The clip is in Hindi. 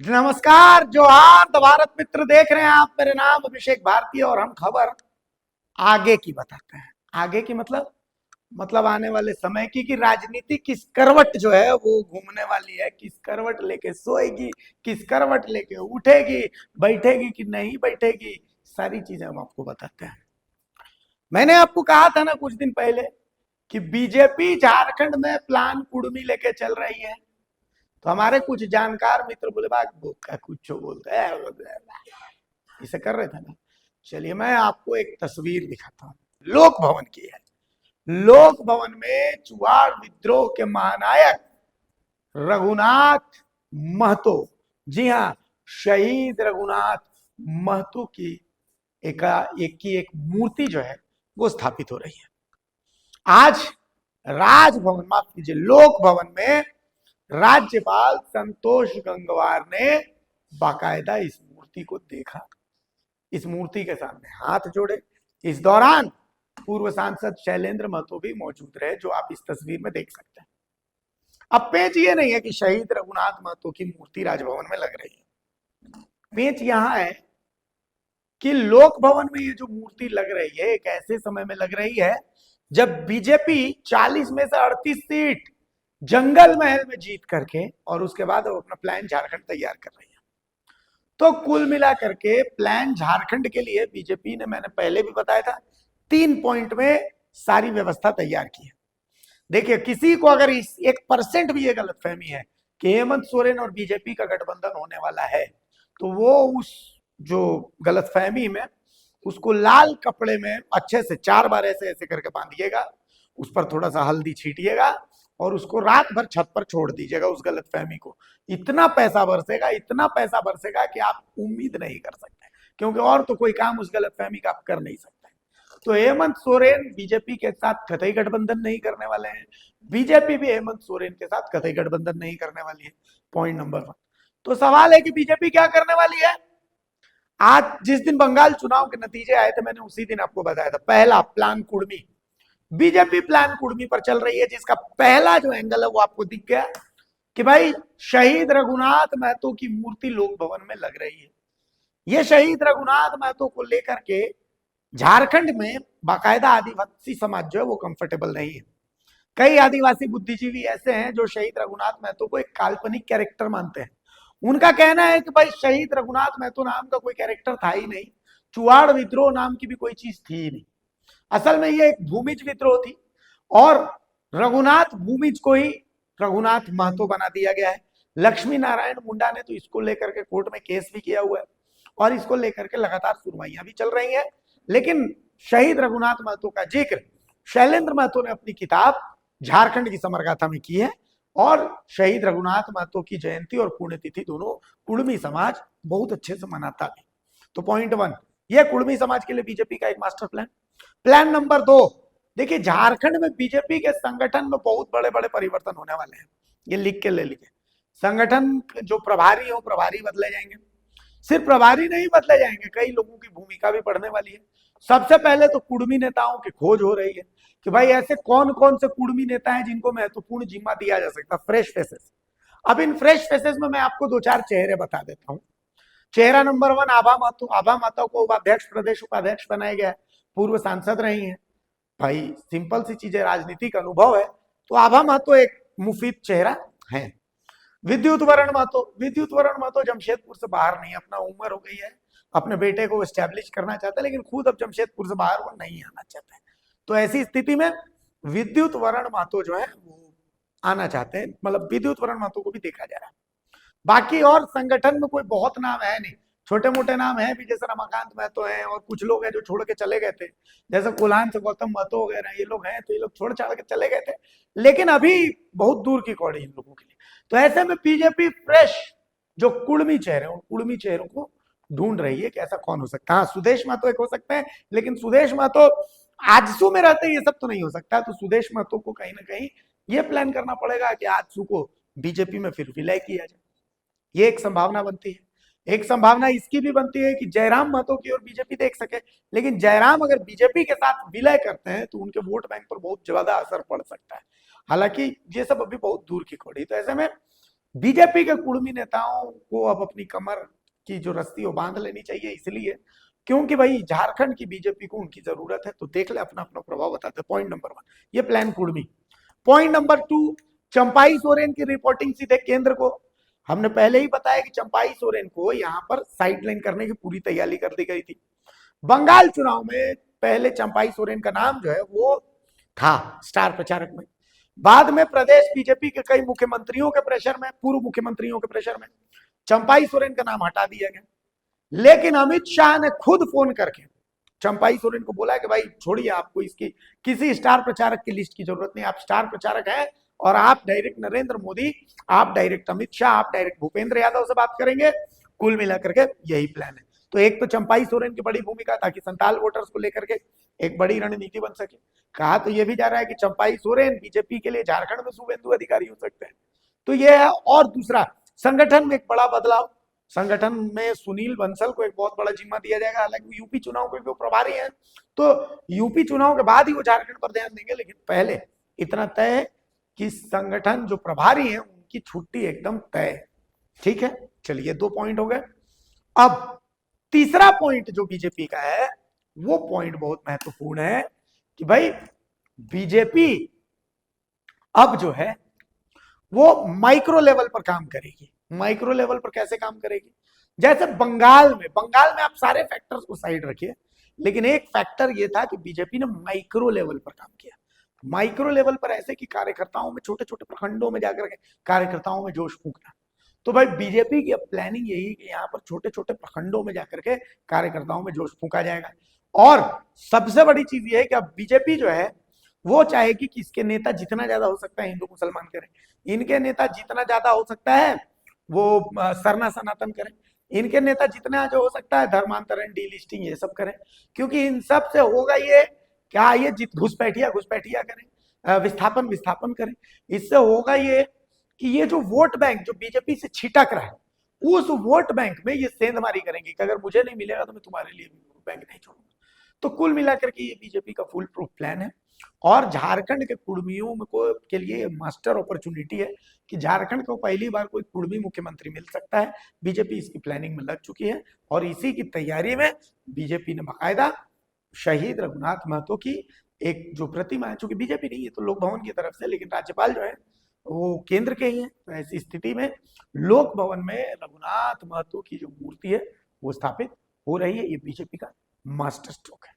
नमस्कार, जोहार। द भारत मित्र देख रहे हैं आप। मेरे नाम अभिषेक भारती और हम खबर आगे की बताते हैं। आगे की मतलब आने वाले समय की, कि राजनीति किस करवट जो है वो घूमने वाली है, किस करवट लेके सोएगी, किस करवट लेके उठेगी, बैठेगी कि नहीं बैठेगी, सारी चीजें हम आपको बताते हैं। मैंने आपको कहा था ना कुछ दिन पहले कि बीजेपी झारखंड में प्लान कुड़मी लेके चल रही है। तो हमारे कुछ जानकार मित्र बोले का कुछ बोलते हैं, इसे कर रहे थे ना। चलिए मैं आपको एक तस्वीर दिखाता हूँ, लोक भवन की है। लोक भवन में चुआड़ विद्रोह के महानायक रघुनाथ महतो, जी हाँ, शहीद रघुनाथ महतो की एक मूर्ति जो है वो स्थापित हो रही है। आज राजभवन, माफ कीजिए, लोक भवन में राज्यपाल संतोष गंगवार ने बाकायदा इस मूर्ति को देखा, इस मूर्ति के सामने हाथ जोड़े। इस दौरान पूर्व सांसद शैलेंद्र महतो भी मौजूद रहे, जो आप इस तस्वीर में देख सकते हैं। अब पेच ये नहीं है कि शहीद रघुनाथ महतो की मूर्ति राजभवन में लग रही है। पेच यहां है कि लोक भवन में ये जो मूर्ति लग रही है एक ऐसे समय में लग रही है जब बीजेपी 40 में से 38 सीट जंगल महल में जीत करके और उसके बाद वो अपना प्लान झारखंड तैयार कर रही है। तो कुल मिला करके प्लान झारखंड के लिए बीजेपी ने, मैंने पहले भी बताया था, 3 पॉइंट में सारी व्यवस्था तैयार की है। देखिए, किसी को अगर इस 1% भी ये गलतफहमी है कि हेमंत सोरेन और बीजेपी का गठबंधन होने वाला है, तो वो उस जो गलतफहमी में उसको लाल कपड़े में अच्छे से 4 बार ऐसे ऐसे करके बांधिएगा, उस पर थोड़ा सा हल्दी छीटिएगा और उसको रात भर छत पर छोड़ दीजिएगा उस गलतफहमी को। इतना पैसा बरसेगा, इतना पैसा बरसेगा कि आप उम्मीद नहीं कर सकते, क्योंकि और तो कोई काम उस गलतफहमी का आप कर नहीं सकते। तो हेमंत सोरेन बीजेपी के साथ कतई गठबंधन नहीं करने वाले हैं, बीजेपी भी हेमंत सोरेन के साथ कतई गठबंधन नहीं करने वाली है। Point number 1। तो सवाल है कि बीजेपी क्या करने वाली है। आज जिस दिन बंगाल चुनाव के नतीजे आए थे, मैंने उसी दिन आपको बताया था, पहला plan Kurmi, BJP plan Kurmi पर चल रही है, जिसका पहला जो एंगल है वो आपको दिख गया कि भाई शहीद रघुनाथ महतो की मूर्ति लोक भवन में लग रही है। ये शहीद रघुनाथ महतो को लेकर के झारखंड में बाकायदा आदिवासी समाज जो है वो कंफर्टेबल नहीं है। कई आदिवासी बुद्धिजीवी ऐसे हैं जो शहीद रघुनाथ महतो को एक काल्पनिक कैरेक्टर मानते हैं। उनका कहना है कि भाई शहीद रघुनाथ महतो नाम का कोई कैरेक्टर था ही नहीं, चुआड़ विद्रोह नाम की भी कोई चीज थी ही नहीं। असल में ये एक भूमिज विद्रोह थी और रघुनाथ भूमिज को ही रघुनाथ महतो बना दिया गया है। लक्ष्मी नारायण मुंडा ने तो इसको लेकर के कोर्ट में केस भी किया हुआ है और इसको लेकर के लगातार सुनवाइयां भी चल रही हैं। लेकिन शहीद रघुनाथ महतो का जिक्र शैलेंद्र महतो ने अपनी किताब झारखंड की समरगाथा में की है और शहीद रघुनाथ महतो की जयंती और पुण्यतिथि दोनों कुड़मी समाज बहुत अच्छे से मनाता है। तो पॉइंट 1, यह कुड़मी समाज के लिए बीजेपी का एक मास्टर प्लान। प्लान नंबर 2, देखिए झारखंड में बीजेपी के संगठन में बहुत बड़े बड़े परिवर्तन होने वाले हैं, ये लिख के ले लीजिए। संगठन जो प्रभारी हो, प्रभारी बदले जाएंगे। सिर्फ प्रभारी नहीं बदले जाएंगे, कई लोगों की भूमिका भी बढ़ने वाली है। सबसे पहले तो कुड़मी नेताओं की खोज हो रही है कि भाई ऐसे कौन कौन से कुड़मी नेता हैं जिनको महत्वपूर्ण जिम्मा दिया जा सकता, फ्रेश फेसेस। अब इन फ्रेश फेसेस में मैं आपको 2-4 चेहरे बता देता हूं। चेहरा नंबर 1, आभा महतो। आभा महतो को उपाध्यक्ष, प्रदेश उपाध्यक्ष बनाया गया है, पूर्व सांसद रही हैं। भाई सिंपल सी चीजें, राजनीतिक अनुभव है, तो आभा महतो एक मुफीद चेहरा है। विद्युत वरण महतो, विद्युत वरण महतो जमशेदपुर से बाहर नहीं, अपना उम्र हो गई है, अपने बेटे को एस्टेब्लिश करना चाहते हैं, लेकिन खुद अब जमशेदपुर से बाहर वो नहीं आना चाहते हैं। तो ऐसी स्थिति में विद्युत वरण महतो जो है वो आना चाहते हैं, मतलब विद्युत वरण महतो को भी देखा जा रहा है। बाकी और संगठन में कोई बहुत नाम है नहीं, छोटे मोटे नाम है भी, जैसे रमाकांत महतो हैं और कुछ लोग हैं जो छोड़ के चले गए थे, जैसे कोल्हान से गौतम महतो वगैरह, ये लोग हैं तो ये लोग छोड़ छाड़ के चले गए थे, लेकिन अभी बहुत दूर की कौड़ी इन लोगों के लिए। तो ऐसे में बीजेपी फ्रेश जो कुड़मी चेहरे, उन कुड़मी चेहरों को ढूंढ रही है कि ऐसा कौन हो सकता है। हाँ, सुदेश महतो एक हो सकते हैं, लेकिन सुदेश महतो आजसू में रहते ये सब तो नहीं हो सकता। तो सुदेश महतो को कहीं ना कहीं ये प्लान करना पड़ेगा कि आजसू को बीजेपी में फिर विलय किया जाए, ये एक संभावना बनती है। एक संभावना इसकी भी बनती है कि जयराम महतो की ओर बीजेपी देख सके, लेकिन जयराम अगर बीजेपी के साथ विलय करते हैं तो उनके वोट बैंक पर बहुत ज्यादा असर पड़ सकता है। हालांकि ये सब अभी बहुत दूर की कौड़ी। तो ऐसे में बीजेपी के कुर्मी नेताओं को अब अपनी कमर की जो रस्सी वो बांध लेनी चाहिए, इसलिए क्योंकि भाई झारखंड की बीजेपी को उनकी जरूरत है। तो देख ले, अपना अपना प्रभाव बताते। पॉइंट नंबर 1 ये plan Kurmi. Point number 2 Champai Soren की रिपोर्टिंग सीधे केंद्र को। हमने पहले ही बताया कि चंपाई सोरेन को यहां पर साइडलाइन करने की पूरी तैयारी कर दी गई थी। बंगाल चुनाव में पहले चंपाई सोरेन का नाम जो है वो था स्टार प्रचारक में। बाद में प्रदेश बीजेपी के कई मुख्यमंत्रियों के प्रेशर में, पूर्व मुख्यमंत्रियों के प्रेशर में चंपाई सोरेन का नाम हटा दिया गया। लेकिन अमित शाह ने खुद फोन करके चंपाई सोरेन को बोला कि भाई छोड़िए, आपको इसकी किसी स्टार प्रचारक की लिस्ट की जरूरत नहीं, आप स्टार प्रचारक हैं और आप डायरेक्ट नरेंद्र मोदी, आप डायरेक्ट अमित शाह, आप डायरेक्ट भूपेंद्र यादव से बात करेंगे। कुल मिलाकर के यही प्लान है। तो एक तो चंपाई सोरेन की बड़ी भूमिका, ताकि संताल वोटर्स को लेकर के एक बड़ी रणनीति बन सके। कहा तो यह भी जा रहा है कि चंपाई सोरेन बीजेपी के लिए झारखंड में शुभेंदु अधिकारी हो सकते हैं। तो यह है। और दूसरा, संगठन में एक बड़ा बदलाव। संगठन में सुनील बंसल को एक बहुत बड़ा जिम्मा दिया जाएगा। हालांकि यूपी चुनाव के वो प्रभारी हैं, तो यूपी चुनाव के बाद ही वो झारखंड पर ध्यान देंगे। लेकिन पहले इतना तय है कि संगठन जो प्रभारी हैं उनकी छुट्टी एकदम तय है। ठीक है, चलिए 2 पॉइंट हो गए। अब तीसरा पॉइंट जो बीजेपी का है वो पॉइंट बहुत महत्वपूर्ण है कि भाई बीजेपी अब जो है वो माइक्रो लेवल पर काम करेगी। माइक्रो लेवल पर कैसे काम करेगी? जैसे बंगाल में आप सारे फैक्टर्स को साइड रखिए, लेकिन एक फैक्टर ये था कि बीजेपी ने माइक्रो लेवल पर काम किया। माइक्रो लेवल पर ऐसे कि कार्यकर्ताओं में, छोटे छोटे प्रखंडों में जाकर के कार्यकर्ताओं में जोश फूंकना। तो भाई बीजेपी की अब प्लानिंग यही है कि यहाँ पर छोटे छोटे प्रखंडों में जाकर के कार्यकर्ताओं में जोश फूंका जाएगा। और सबसे बड़ी चीज ये है कि अब बीजेपी जो है वो चाहेगी कि इसके नेता जितना ज्यादा हो सकता है हिंदू मुसलमान करें, इनके नेता जितना ज्यादा हो सकता है वो सरना सनातन करें, इनके नेता जितना जो हो सकता है धर्मांतरण, डीलिस्टिंग, ये सब करें। क्योंकि इन सब से होगा ये क्या, ये घुसपैठिया करें, विस्थापन करें। इससे होगा ये कि ये जो वोट बैंक जो बीजेपी से छिटक रहा है, उस वोट बैंक में ये सेंधमारी करेंगे कि अगर मुझे नहीं मिलेगा तो मैं तुम्हारे लिए वोट बैंक नहीं छोड़ूंगा। तो कुल मिलाकर के ये बीजेपी का फुल प्रूफ प्लान है। और झारखंड के कुर्मियों को के लिए मास्टर अपॉर्चुनिटी है कि झारखंड को पहली बार कोई कुर्मी मुख्यमंत्री मिल सकता है। बीजेपी इसकी प्लानिंग में लग चुकी है और इसी की तैयारी में बीजेपी ने बाकायदा शहीद रघुनाथ महतो की एक जो प्रतिमा है, चूंकि बीजेपी नहीं है तो लोक भवन की तरफ से, लेकिन राज्यपाल जो है वो केंद्र के ही है, तो ऐसी स्थिति में लोक भवन में रघुनाथ महतो की जो मूर्ति है वो स्थापित हो रही है। ये बीजेपी का मास्टर स्ट्रोक है।